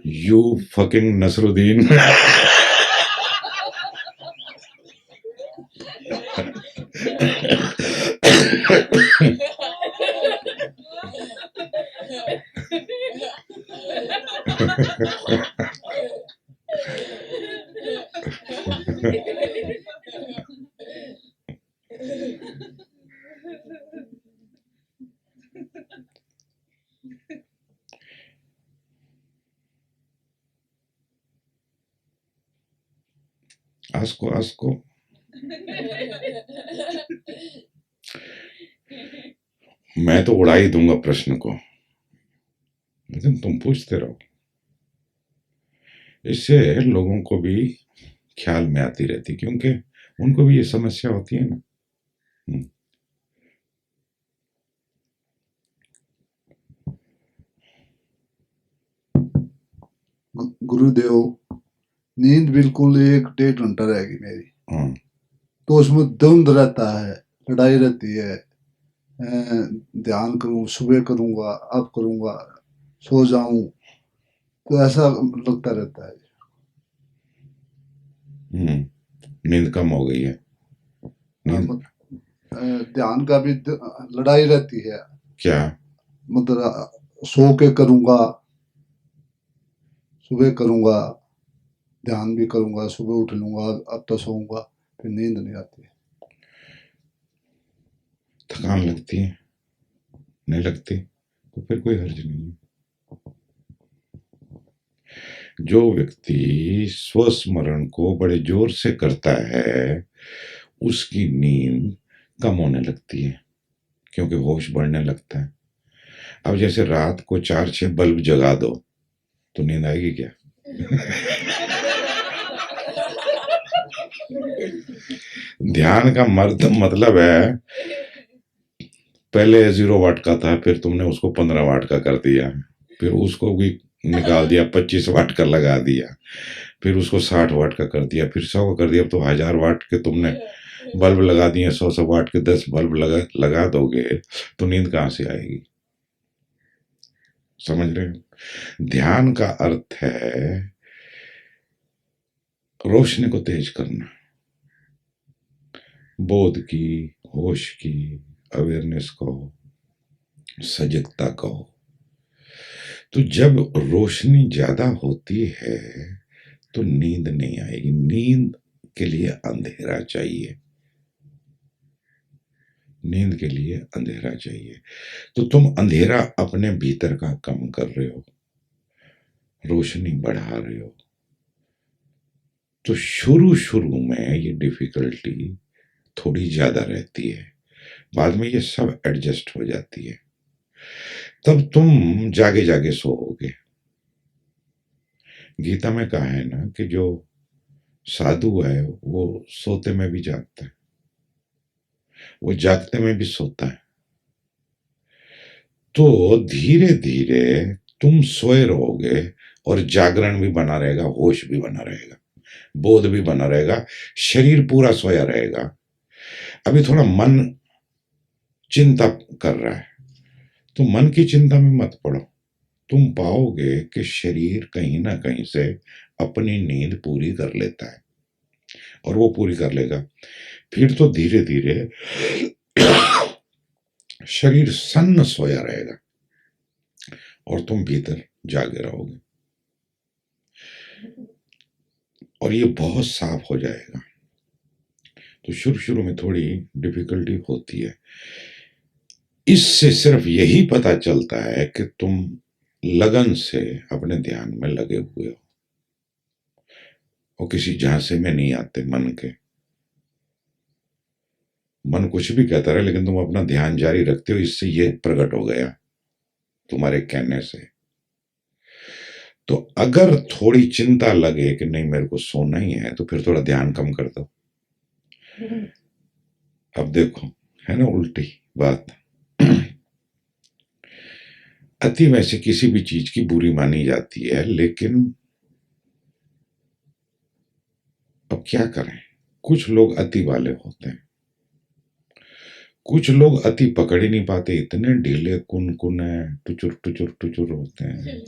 You fucking Nasruddin. Ask को मैं तो उड़ा ही दूंगा प्रश्न को, लेकिन तुम पूछते रहो। इससे लोगों को भी ख्याल में आती रहती, क्योंकि उनको भी ये समस्या होती है ना। गुरुदेव, नींद बिल्कुल 1-1.5 घंटा रहेगी मेरी, हाँ, तो उसमें द्वंद रहता है, लड़ाई रहती है। ध्यान करूं, सुबह करूंगा, अब करूंगा, सो जाऊं, तो ऐसा लगता रहता है। नींद कम हो गई है। नींद ध्यान का भी लड़ाई रहती है। क्या मतलब सो के करूंगा, सुबह करूंगा, ध्यान भी करूंगा, सुबह उठ लूंगा, अब तो सोऊंगा, फिर नींद नहीं आती। थकान लगती है, नहीं लगती तो फिर कोई हर्ज नहीं है। जो व्यक्ति स्वस्मरण को बड़े जोर से करता है, उसकी नींद कम होने लगती है, क्योंकि होश बढ़ने लगता है। अब जैसे रात को 4-6 बल्ब जगा दो तो नींद आएगी क्या? ध्यान का मतलब है पहले 0 वाट का था, फिर तुमने उसको 15 वाट का कर दिया, फिर उसको भी निकाल दिया, 25 वाट का लगा दिया, फिर उसको 60 वाट का कर दिया, फिर 100 का कर दिया। अब तो 1000 वाट के तुमने बल्ब लगा दिए, 100 वाट के 10 बल्ब लगा दोगे तो नींद कहाँ से आएगी? समझ रहे हो? ध्यान का अर्थ है रोशनी को तेज करना, बोध की, होश की, अवेयरनेस को, सजगता को। तो जब रोशनी ज्यादा होती है तो नींद नहीं आएगी। नींद के लिए अंधेरा चाहिए, नींद के लिए अंधेरा चाहिए। तो तुम अंधेरा अपने भीतर का कम कर रहे हो, रोशनी बढ़ा रहे हो। तो शुरू शुरू में ये डिफिकल्टी थोड़ी ज्यादा रहती है, बाद में ये सब एडजस्ट हो जाती है। तब तुम जागे जागे सोओगे। गीता में कहा है ना कि जो साधु है वो सोते में भी जागता है, वो जागते में भी सोता है। तो धीरे धीरे तुम सोए रहोगे और जागरण भी बना रहेगा, होश भी बना रहेगा, बोध भी बना रहेगा, शरीर पूरा सोया रहेगा। अभी थोड़ा मन चिंता कर रहा है तो मन की चिंता में मत पड़ो। तुम पाओगे कि शरीर कहीं ना कहीं से अपनी नींद पूरी कर लेता है, और वो पूरी कर लेगा। फिर तो धीरे धीरे शरीर सन्न सोया रहेगा और तुम भीतर जागे रहोगे, और ये बहुत साफ हो जाएगा। तो शुरू शुरू में थोड़ी डिफिकल्टी होती है। इससे सिर्फ यही पता चलता है कि तुम लगन से अपने ध्यान में लगे हुए हो और किसी झांसे में नहीं आते मन के। मन कुछ भी कहता रहे लेकिन तुम अपना ध्यान जारी रखते हो, इससे ये प्रकट हो गया तुम्हारे कहने से। तो अगर थोड़ी चिंता लगे कि नहीं मेरे को सोना ही है, तो फिर थोड़ा ध्यान कम कर दो। अब देखो, है ना उल्टी बात। अति वैसे किसी भी चीज की बुरी मानी जाती है, लेकिन अब क्या करें, कुछ लोग अति वाले होते हैं, कुछ लोग अति पकड़ ही नहीं पाते, इतने ढीले कुन है, टुचुर टुचुर टुचुर होते हैं।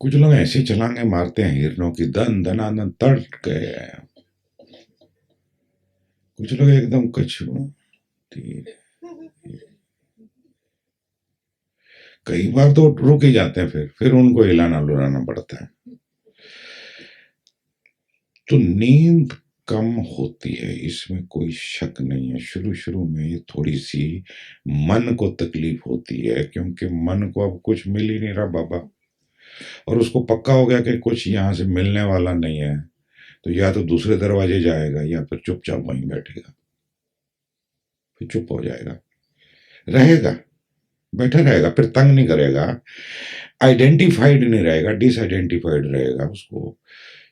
कुछ लोग ऐसी छलांगे मारते हैं हिरणों की, दन दनादन तड़ गए। कुछ लोग एकदम कछुआ, कई बार तो रुक ही जाते हैं, फिर उनको हिलाना लुलाना पड़ता है। तो नींद कम होती है, इसमें कोई शक नहीं है। शुरू शुरू में थोड़ी सी मन को तकलीफ होती है, क्योंकि मन को अब कुछ मिल ही नहीं रहा बाबा, और उसको पक्का हो गया कि कुछ यहाँ से मिलने वाला नहीं है, तो या तो दूसरे दरवाजे जाएगा या फिर चुपचाप वहीं बैठेगा, फिर चुप हो जाएगा, रहेगा, बैठा रहेगा, फिर तंग नहीं करेगा, आइडेंटिफाइड नहीं रहेगा, डिसआइडेंटिफाइड रहेगा। उसको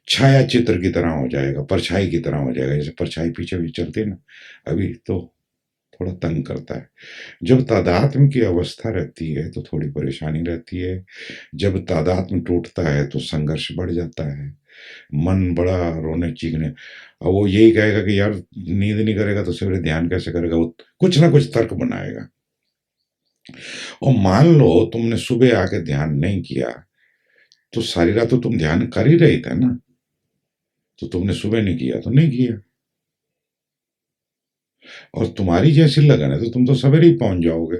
छाया चित्र की तरह हो जाएगा, परछाई की तरह हो जाएगा। जैसे परछाई पीछे भी चलती है ना, अभी तो थोड़ा तंग करता है। जब तादात्म्य की अवस्था रहती है तो थोड़ी परेशानी रहती है, जब तादात्म्य टूटता है तो संघर्ष बढ़ जाता है, मन बड़ा रोने चीखने। अब वो यही कहेगा कि यार नींद नहीं करेगा तो सवेरे ध्यान कैसे करेगा, वो कुछ ना कुछ तर्क बनाएगा। और मान लो तुमने सुबह आके ध्यान नहीं किया, तो सारी रात तो तुम ध्यान कर ही रहे थे ना, तो तुमने सुबह नहीं किया तो नहीं किया, और तुम्हारी जैसी लगन है तो तुम तो सवेरे ही पहुंच जाओगे।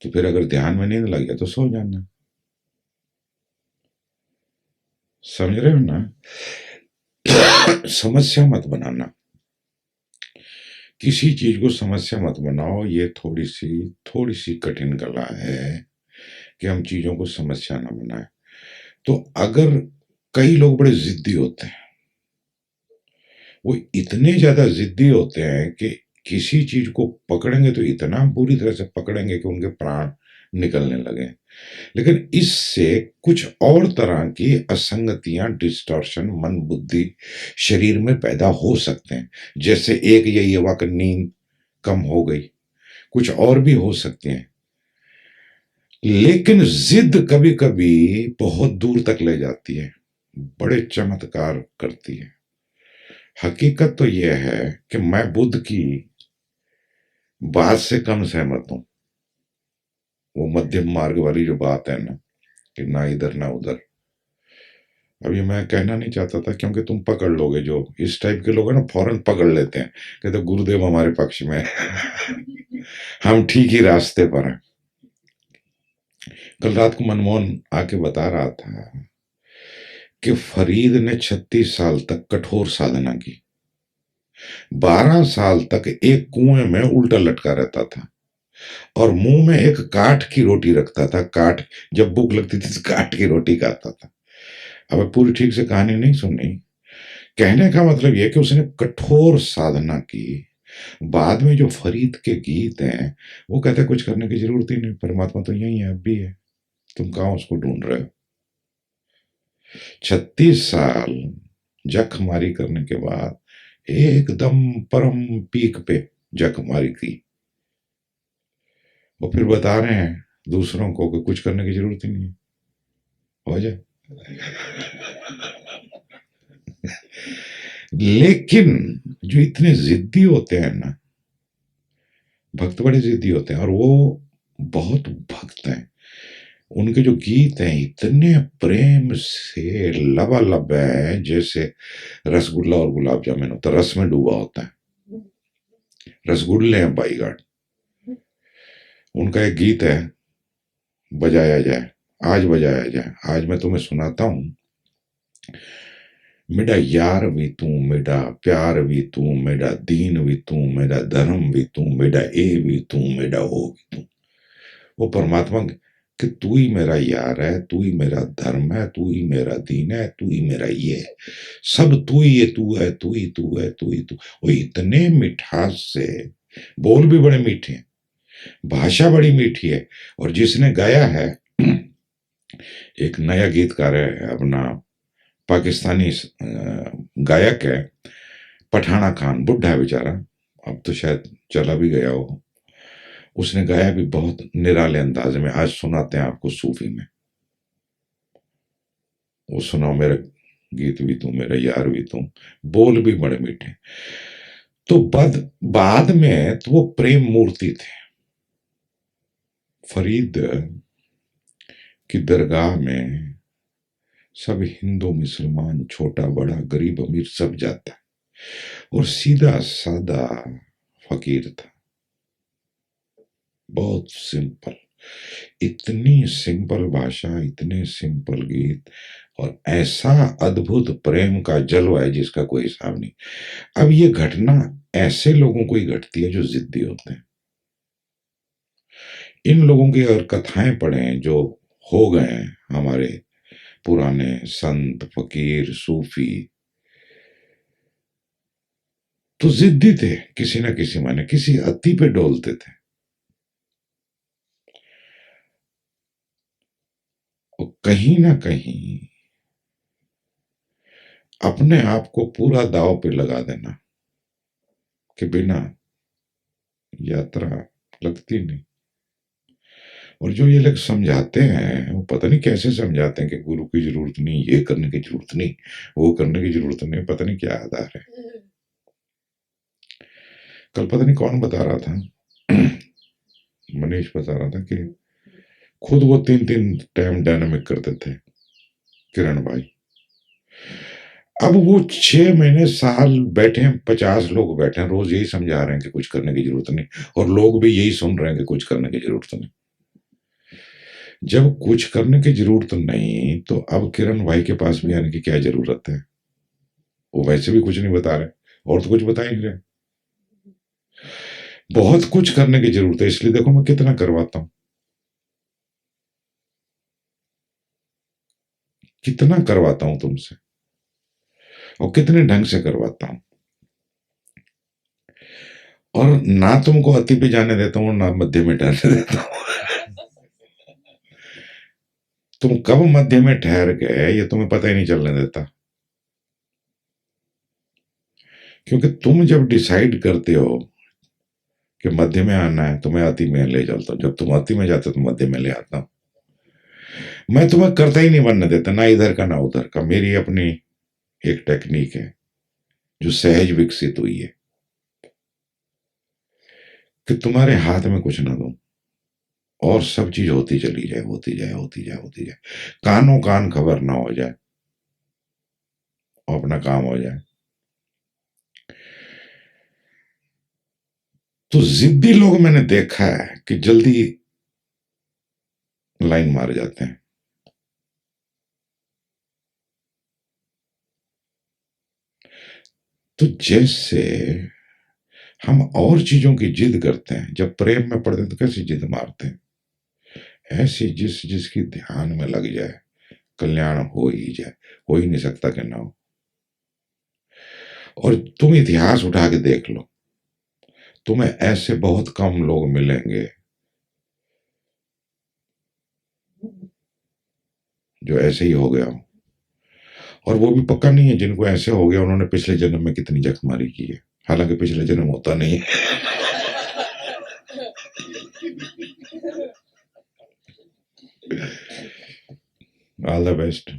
तो फिर अगर ध्यान में नींद लग गया तो सो जाना। समझ रहे हो ना? समस्या मत बनाना, किसी चीज को समस्या मत बनाओ। ये थोड़ी सी कठिन कला है कि हम चीजों को समस्या ना बनाए। तो अगर कई लोग बड़े जिद्दी होते हैं, वो इतने ज्यादा जिद्दी होते हैं कि किसी चीज को पकड़ेंगे तो इतना बुरी तरह से पकड़ेंगे कि उनके प्राण निकलने लगे। लेकिन इससे कुछ और तरह की असंगतियां, डिस्टॉर्शन मन बुद्धि शरीर में पैदा हो सकते हैं। जैसे एक यही हुआ कि नींद कम हो गई, कुछ और भी हो सकते हैं। लेकिन जिद कभी कभी बहुत दूर तक ले जाती है, बड़े चमत्कार करती है। हकीकत तो यह है कि मैं बुद्ध की बात से कम सहमत हूं। वो मध्यम मार्ग वाली जो बात है ना, कि ना इधर ना उधर, अब ये मैं कहना नहीं चाहता था, क्योंकि तुम पकड़ लोगे। जो इस टाइप के लोग हैं ना, फौरन पकड़ लेते हैं, कहते गुरुदेव हमारे पक्ष में है। हम ठीक ही रास्ते पर हैं। कल रात को मनमोहन आके बता रहा था कि फरीद ने 36 साल तक कठोर साधना की, 12 साल तक एक कुएं में उल्टा लटका रहता था और मुंह में एक काठ की रोटी रखता था। काठ, जब भूख लगती थी तो काठ की रोटी खाता था। अब पूरी ठीक से कहानी नहीं सुनी। कहने का मतलब यह कि उसने कठोर साधना की। बाद में जो फरीद के गीत हैं, वो कहते कुछ करने की जरूरत ही नहीं, परमात्मा तो यही है, अब भी है, तुम कहां उसको ढूंढ रहे हो। 36 साल जखमारी करने के बाद एकदम परम पीक पे जखमारी की, और फिर बता रहे हैं दूसरों को कि कुछ करने की जरूरत ही नहीं है, हो जाए। लेकिन जो इतने जिद्दी होते हैं ना, भक्त बड़े जिद्दी होते हैं, और वो बहुत भक्त हैं। उनके जो गीत हैं इतने प्रेम से लबालब है, जैसे रसगुल्ला और गुलाब जामुन होता है, रस में डूबा होता है। रसगुल्ले हैं बाईगाट। उनका एक गीत है, बजाया जाए, आज बजाया जाए, आज मैं तुम्हें सुनाता हूं। मेरा यार भी तू, मेरा प्यार भी तू, मेरा दीन भी तू, मेरा धर्म भी तू, मेरा ए भी तू, मेरा ओ भी तू। वो परमात्मा कि तू ही मेरा यार है, तू ही मेरा धर्म है, तू ही मेरा दीन है, तू ही मेरा ये है, सब तू ही है, तू है, तू ही तू है, तू ही तू। वो इतने मिठास से, बोल भी बड़े मीठे हैं, भाषा बड़ी मीठी है। और जिसने गाया है, एक नया गीतकार है, अपना पाकिस्तानी गायक है, पठाना खान, बुढ़ा है बेचारा, अब तो शायद चला भी गया हो। उसने गाया भी बहुत निराले अंदाज में। आज सुनाते हैं आपको सूफी में। वो सुनाओ, मेरा गीत भी तू, मेरा यार भी तू, बोल भी बड़े मीठे। तो बाद में तो वो प्रेम मूर्ति थे। फरीद की दरगाह में सब हिंदू मुसलमान, छोटा बड़ा, गरीब अमीर सब जाता है, और सीधा सादा फकीर था, बहुत सिंपल। इतनी सिंपल भाषा, इतने सिंपल गीत, और ऐसा अद्भुत प्रेम का जलवा है जिसका कोई हिसाब नहीं। अब ये घटना ऐसे लोगों को ही घटती है जो जिद्दी होते हैं। इन लोगों की अगर कथाएं पढ़ें जो हो गए हैं, हमारे पुराने संत फकीर सूफी, तो जिद्दी थे, किसी न किसी माने किसी अति पे डोलते थे। और कहीं ना कहीं अपने आप को पूरा दांव पे लगा देना कि बिना यात्रा लगती नहीं। और जो ये लोग समझाते हैं, वो पता नहीं कैसे समझाते हैं कि गुरु की जरूरत नहीं, ये करने की जरूरत नहीं, वो करने की जरूरत नहीं, पता नहीं क्या आधार है। कल पता नहीं कौन बता रहा था, मनीष बता रहा था कि खुद वो 3-3 टाइम डायनामिक करते थे, किरण भाई। अब वो 6 महीने साल बैठे हैं, 50 लोग बैठे हैं, रोज यही समझा रहे हैं कि कुछ करने की जरूरत नहीं, और लोग भी यही सुन रहे हैं कि कुछ करने की जरूरत नहीं। जब कुछ करने की जरूरत नहीं, तो अब किरण भाई के पास भी आने की क्या जरूरत है? वो वैसे भी कुछ नहीं बता रहे, और तो कुछ बता ही नहीं रहे। बहुत कुछ करने की जरूरत है, इसलिए देखो मैं कितना करवाता हूं, कितना करवाता हूं तुमसे, और कितने ढंग से करवाता हूं। और ना तुमको अति पे जाने देता हूं, ना मध्य में जाने देता हूं। तुम कब मध्य में ठहर गए ये तुम्हें पता ही नहीं चलने देता, क्योंकि तुम जब डिसाइड करते हो कि मध्य में आना है तो मैं अति में ले चलता हूँ, जब तुम अति में जाते हो तो मध्य में ले आता हूँ। मैं तुम्हें करता ही नहीं बनने देता, ना इधर का ना उधर का। मेरी अपनी एक टेक्निक है जो सहज विकसित हुई है कि तुम्हारे हाथ में कुछ ना दूं और सब चीज होती चली जाए, होती जाए, होती जाए, होती जाए, कानों कान खबर ना हो जाए और अपना काम हो जाए। तो जिद्दी लोग मैंने देखा है कि जल्दी लाइन मार जाते हैं। तो जैसे हम और चीजों की जिद करते हैं, जब प्रेम में पड़ते हैं तो कैसी जिद मारते हैं, ऐसी जिसकी ध्यान में लग जाए कल्याण हो ही जाए, हो ही नहीं सकता कि ना हो। और तुम इतिहास उठा के देख लो, तुम्हें ऐसे बहुत कम लोग मिलेंगे जो ऐसे ही हो गया हो, और वो भी पक्का नहीं है जिनको ऐसे हो गया उन्होंने पिछले जन्म में कितनी जख्मारी की है, हालांकि पिछले जन्म होता नहीं है। All the best.